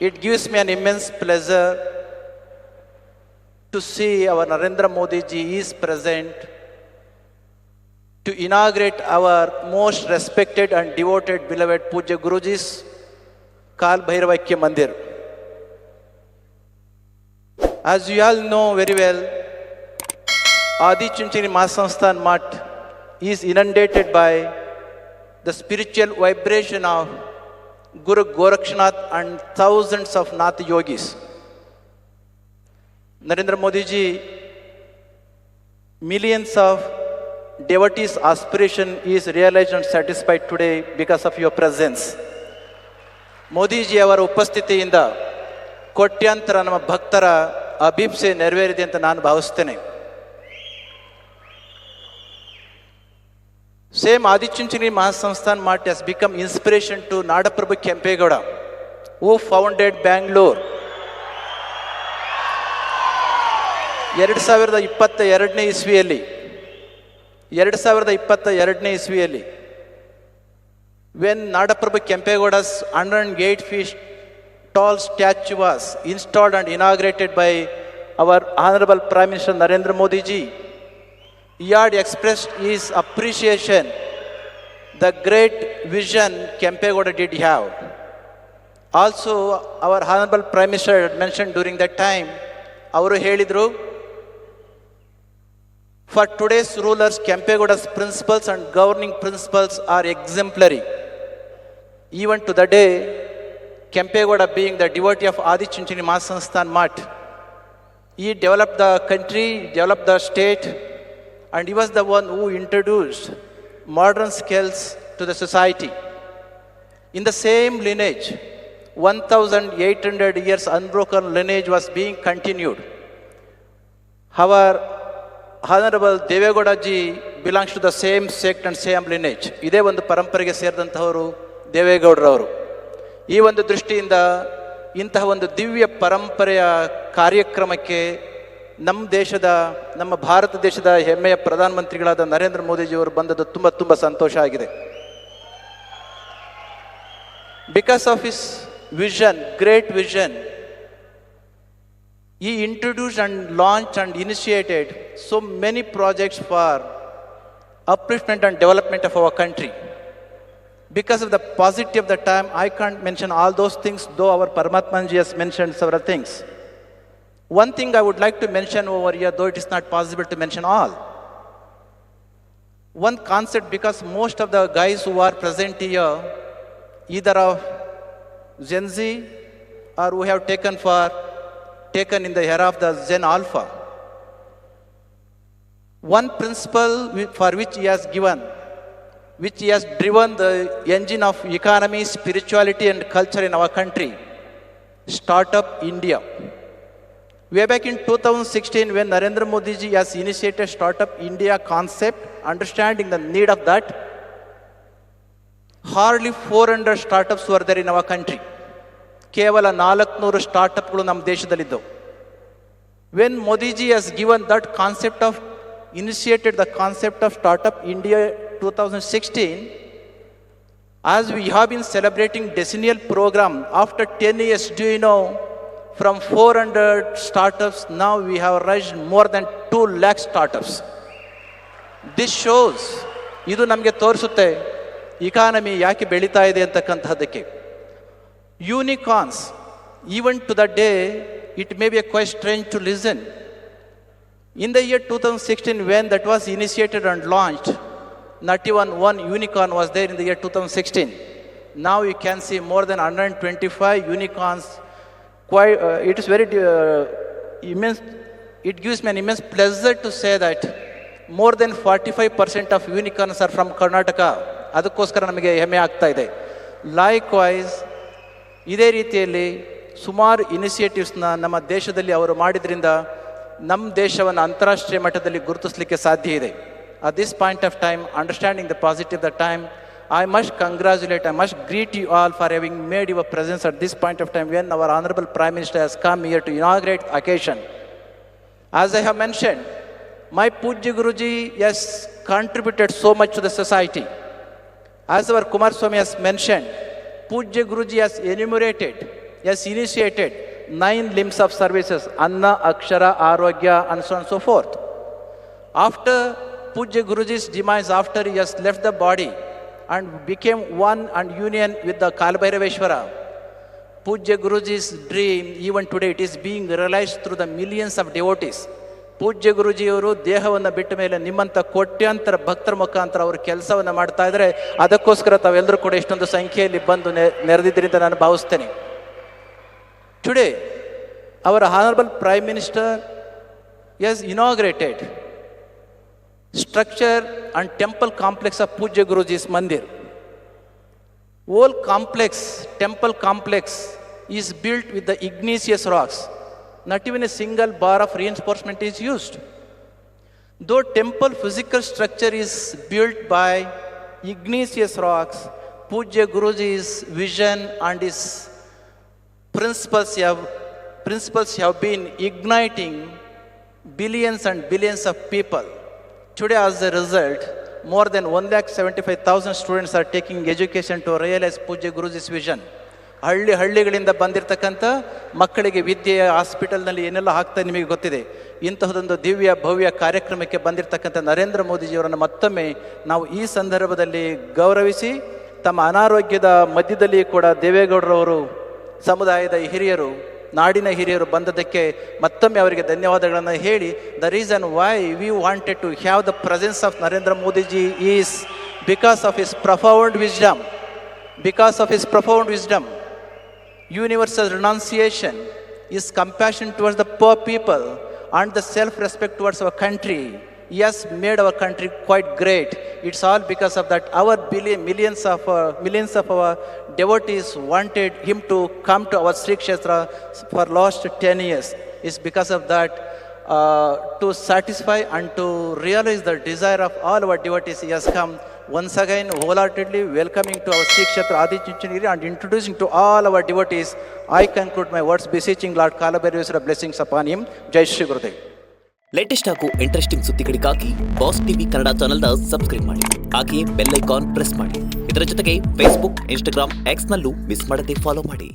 It gives me an immense pleasure to see our Narendra Modi ji is present to inaugurate our most respected and devoted beloved Pujya Guruji's Kal Bhairavakya Mandir. As you all know very well, Adi Chunchini Mahasansthan Math is inundated by the spiritual vibration of Guru Gorakshnath and thousands of Nath yogis. Narendra Modi ji, millions of devotees' aspiration is realized and satisfied today because of your presence. Modi ji ಅವರ ಉಪಸ್ಥಿತಿಯಿಂದ ಕೋಟ್ಯಾಂತರ ನಮ್ಮ ಭಕ್ತರ ಅಭಿಪ್ಸೆ ನೆರವೇರಿದೆ ಅಂತ ನಾನು ಭಾವಿಸ್ತೇನೆ. Same Adichunchini Mahasansthan Math has become inspiration to Nadaprabhu Kempegowda, who founded Bangalore. 2022ನೇ ಇಸ್ವಿಯಲ್ಲಿ when Nadaprabhu Kempegowda's 108 feet tall statue was installed and inaugurated by our Honorable Prime Minister Narendra Modi ji, he had expressed his appreciation, the great vision Kempegowda did have. Also, our Honorable Prime Minister had mentioned during that time, ಅವರು ಹೇಳಿದರು, for today's rulers, Kempegowda's principles and governing principles are exemplary. Even to the day, Kempegowda being the devotee of Adi Chunchini Mahasansthan Math, he developed the country, developed the state, and he was the one who introduced modern skills to the society. In the same lineage, 1,800 years unbroken lineage was being continued. Our Honorable Devegowda ji belongs to the same sect and same lineage. ಇದೇ ಒಂದು ಪರಂಪರೆಗೆ ಸೇರಿದಂಥವರು ದೇವೇಗೌಡರವರು. ಈ ಒಂದು ದೃಷ್ಟಿಯಿಂದ ಇಂತಹ ಒಂದು ದಿವ್ಯ ಪರಂಪರೆಯ ಕಾರ್ಯಕ್ರಮಕ್ಕೆ ನಮ್ಮ ಭಾರತ ದೇಶದ ಹೆಮ್ಮೆಯ ಪ್ರಧಾನಮಂತ್ರಿಗಳಾದ ನರೇಂದ್ರ ಮೋದಿಜಿಯವರು ಬಂದದ್ದು ತುಂಬ ಸಂತೋಷ ಆಗಿದೆ. Because of his vision, great vision, he introduced and launched and initiated so many projects for upliftment and development of our country. Because of the paucity of the time, I can't mention all those things, though our Paramatmanji has mentioned several things. One thing I would like to mention over here, though it is not possible to mention all. One concept, because most of the guys who are present here, either of Gen Z or who have taken in the era of the Gen Alpha. One principle for which he has driven the engine of economy, spirituality and culture in our country, Startup India. Way back in 2016, when Narendra Modi ji has initiated Startup India concept, understanding the need of that, hardly 400 startups were there in our country. ಕೇವಲ 400 ಸ್ಟಾರ್ಟಪ್ಗಳು ನಮ್ಮ ದೇಶದಲ್ಲಿದ್ದವು. When Modi ji has initiated the concept of Startup India 2016, as we have been celebrating decennial program after 10 years, do you know, from 400 startups, now we have raised more than 2 lakh startups. This shows, ಇದು ನಮಗೆ ತೋರಿಸುತ್ತೆ economy ಯಾಕೆ ಬೆಳೀತಾ ಇದೆ ಅಂತಕ್ಕಂಥದ್ದಕ್ಕೆ. Unicorns, even to the day, it may be quite strange to listen. In the year 2016, when that was initiated and launched, not even one unicorn was there in the year 2016. Now you can see more than 125 unicorns. It is very immense. It gives me an immense pleasure to say that more than 45% of unicorns are from Karnataka. ಅದಕ್ಕೋಸ್ಕರ ನಮಗೆ ಹೆಮ್ಮೆ ಆಗ್ತಾ ಇದೆ. Likewise, ಇದೇ ರೀತಿಯಲ್ಲಿ ಸುಮಾರು ಇನಿಷಿಯೇಟಿವ್ಸ್ನ ನಮ್ಮ ದೇಶದಲ್ಲಿ ಅವರು ಮಾಡಿದ್ರಿಂದ ನಮ್ಮ ದೇಶವನ್ನು ಅಂತಾರಾಷ್ಟ್ರೀಯ ಮಟ್ಟದಲ್ಲಿ ಗುರುತಿಸಲಿಕ್ಕೆ ಸಾಧ್ಯ ಇದೆ. At this point of time, understanding the positive of the time, I must greet you all for having made your presence at this point of time when our Honorable Prime Minister has come here to inaugurate the occasion. As I have mentioned, my Pujya Guruji has contributed so much to the society. As our Kumar Swami has mentioned, Pujya Guruji has enumerated has initiated 9 limbs of services, Anna, Akshara, Arogya, and so on and so forth. After Pujya Guruji's demise, after he has left the body and became one and union with the Kalabhairaveshwara, Pujya Guruji's dream, even today, it is being realized through the millions of devotees. ಪೂಜ್ಯ ಗುರುಜಿಯವರು ದೇಹವನ್ನು ಬಿಟ್ಟ ಮೇಲೆ ನಿಮ್ಮಂಥ ಕೋಟ್ಯಾಂತರ ಭಕ್ತರ ಮುಖಾಂತರ ಅವರು ಕೆಲಸವನ್ನು ಮಾಡ್ತಾ ಇದ್ದಾರೆ. ಅದಕ್ಕೋಸ್ಕರ ತಾವೆಲ್ಲರೂ ಕೂಡ ಇಷ್ಟೊಂದು ಸಂಖ್ಯೆಯಲ್ಲಿ ಬಂದು ನೆರೆದಿದ್ದೀರಿ ಅಂತ ನಾನು ಭಾವಿಸ್ತೇನೆ. Today our honourable prime minister has inaugurated structure and temple complex of Pujya Guruji's Mandir. Whole complex, temple complex is built with the igneous rocks. Not even a single bar of reinforcement is used. Though temple physical structure is built by igneous rocks, Pujya Guruji's vision and his principles have been igniting billions and billions of people. Today, as a result, more than 1,75,000 students are taking education to realize Pujya Guruji's vision. ಹಳ್ಳಿಗಳಿಂದ ಬಂದಿರತಕ್ಕಂಥ ಮಕ್ಕಳಿಗೆ ವಿದ್ಯೆ ಹಾಸ್ಪಿಟಲ್ನಲ್ಲಿ ಏನೆಲ್ಲ ಆಗ್ತಾ ನಿಮಗೆ ಗೊತ್ತಿದೆ. ಇಂತಹದೊಂದು ದಿವ್ಯ ಭವ್ಯ ಕಾರ್ಯಕ್ರಮಕ್ಕೆ ಬಂದಿರತಕ್ಕಂಥ ನರೇಂದ್ರ ಮೋದಿಜಿಯವರನ್ನು ಮತ್ತೊಮ್ಮೆ ನಾವು ಈ ಸಂದರ್ಭದಲ್ಲಿ ಗೌರವಿಸಿ, ತಮ್ಮ ಅನಾರೋಗ್ಯದ ಮಧ್ಯದಲ್ಲಿ ಕೂಡ ದೇವೇಗೌಡರವರು ಸಮುದಾಯದ ಹಿರಿಯರು, ನಾಡಿನ ಹಿರಿಯರು ಬಂದದ್ದಕ್ಕೆ ಮತ್ತೊಮ್ಮೆ ಅವರಿಗೆ ಧನ್ಯವಾದಗಳನ್ನು ಹೇಳಿ, the reason why we wanted to have the presence of Narendra Modiji is because of his profound wisdom. Because of his profound wisdom, universal renunciation, his compassion towards the poor people, and the self-respect towards our country, he has made our country quite great. It's all because of that. Our millions of our devotees wanted him to come to our Sri Kshetra for last 10 years. It's because of that, to satisfy and to realize the desire of all our devotees, he has come once again wholeheartedly welcoming to our Sri Kshetra Adi Chunchanagiri and introducing to all our devotees. I conclude my words beseeching Lord Kalabhairaveshwara blessings upon him. Jai Shri Gurudev. Latest ಹಾಗೂ interesting ಸುದ್ದಿಗಳಿಗಾಗಿ boss TV Kannada ಚಾನೆಲ್ನ subscribe ಮಾಡಿ, ಹಾಗೆಯೇ bell icon press ಮಾಡಿ. ಇದರ ಜೊತೆಗೆ Facebook, Instagram, ಎಕ್ಸ್ನಲ್ಲೂ miss ಮಾಡದೆ follow ಮಾಡಿ.